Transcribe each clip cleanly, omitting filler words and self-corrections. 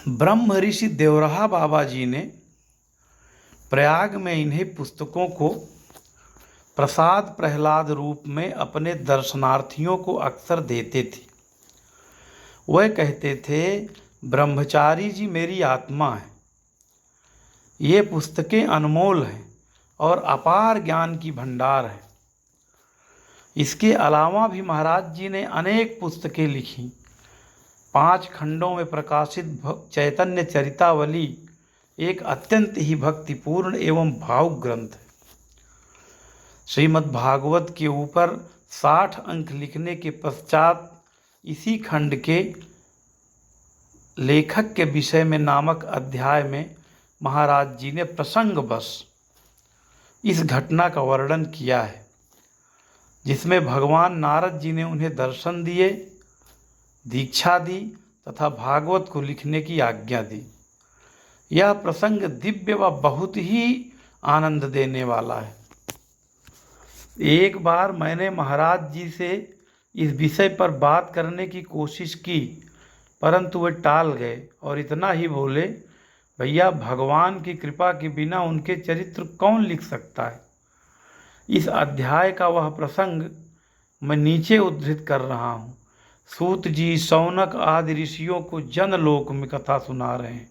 ब्रह्म ऋषि देवराहा बाबा जी ने प्रयाग में इन्हें पुस्तकों को प्रसाद प्रहलाद रूप में अपने दर्शनार्थियों को अक्सर देते थे। वह कहते थे, ब्रह्मचारी जी मेरी आत्मा है, ये पुस्तकें अनमोल हैं और अपार ज्ञान की भंडार है। इसके अलावा भी महाराज जी ने अनेक पुस्तकें लिखी। 5 खंडों में प्रकाशित चैतन्य चरितावली एक अत्यंत ही भक्तिपूर्ण एवं भावुक ग्रंथ है। श्रीमद् भागवत के ऊपर 60 अंक लिखने के पश्चात इसी खंड के लेखक के विषय में नामक अध्याय में महाराज जी ने प्रसंगवश इस घटना का वर्णन किया है, जिसमें भगवान नारद जी ने उन्हें दर्शन दिए, दीक्षा दी तथा भागवत को लिखने की आज्ञा दी। यह प्रसंग दिव्य व बहुत ही आनंद देने वाला है। एक बार मैंने महाराज जी से इस विषय पर बात करने की कोशिश की, परंतु वे टाल गए और इतना ही बोले, भैया भगवान की कृपा के बिना उनके चरित्र कौन लिख सकता है। इस अध्याय का वह प्रसंग मैं नीचे उद्धृत कर रहा हूँ। सूत जी शौनक आदि ऋषियों को जनलोक में कथा सुना रहे हैं।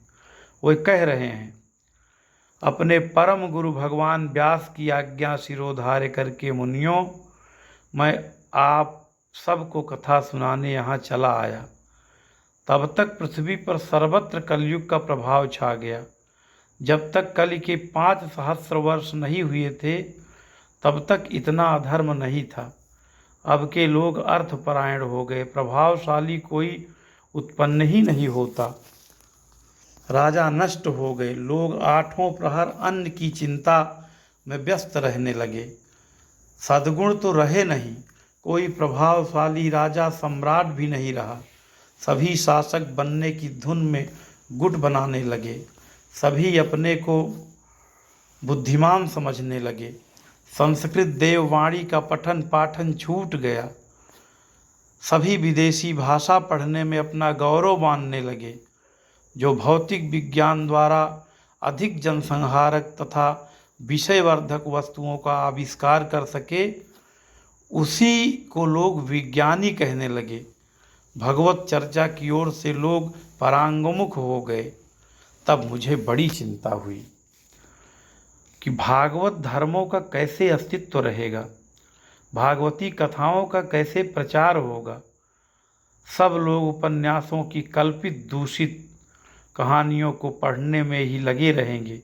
वे कह रहे हैं, अपने परम गुरु भगवान व्यास की आज्ञा शिरोधार्य करके मुनियों, मैं आप सबको कथा सुनाने यहाँ चला आया। तब तक पृथ्वी पर सर्वत्र कलयुग का प्रभाव छा गया। जब तक कलि के 5 सहस्र वर्ष नहीं हुए थे, तब तक इतना अधर्म नहीं था। अब के लोग अर्थपरायण हो गए, प्रभावशाली कोई उत्पन्न ही नहीं होता। राजा नष्ट हो गए, लोग 8 प्रहर अन्न की चिंता में व्यस्त रहने लगे। सद्गुण तो रहे नहीं, कोई प्रभावशाली राजा सम्राट भी नहीं रहा। सभी शासक बनने की धुन में गुट बनाने लगे। सभी अपने को बुद्धिमान समझने लगे। संस्कृत देववाणी का पठन पाठन छूट गया। सभी विदेशी भाषा पढ़ने में अपना गौरव मानने लगे। जो भौतिक विज्ञान द्वारा अधिक जनसंहारक तथा विषयवर्धक वस्तुओं का आविष्कार कर सके, उसी को लोग विज्ञानी कहने लगे। भगवत चर्चा की ओर से लोग परांगमुख हो गए। तब मुझे बड़ी चिंता हुई कि भागवत धर्मों का कैसे अस्तित्व रहेगा, भागवती कथाओं का कैसे प्रचार होगा। सब लोग उपन्यासों की कल्पित दूषित कहानियों को पढ़ने में ही लगे रहेंगे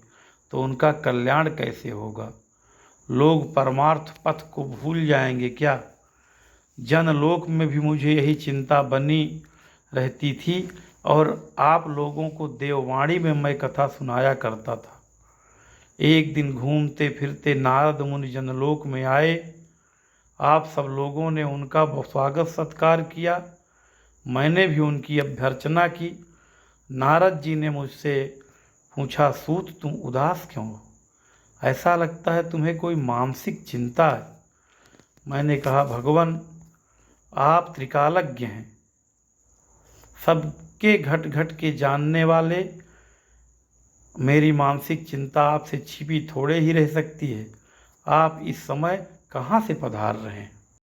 तो उनका कल्याण कैसे होगा। लोग परमार्थ पथ को भूल जाएंगे क्या। जनलोक में भी मुझे यही चिंता बनी रहती थी और आप लोगों को देववाणी में मैं कथा सुनाया करता था। एक दिन घूमते फिरते नारद मुनि जनलोक में आए। आप सब लोगों ने उनका स्वागत सत्कार किया। मैंने भी उनकी अभ्यर्चना की। नारद जी ने मुझसे पूछा, सूत तुम उदास क्यों हो? ऐसा लगता है तुम्हें कोई मानसिक चिंता है। मैंने कहा, भगवान आप त्रिकालज्ञ हैं, सबके घट घट के जानने वाले। मेरी मानसिक चिंता आपसे छिपी थोड़े ही रह सकती है। आप इस समय कहाँ से पधार रहे हैं?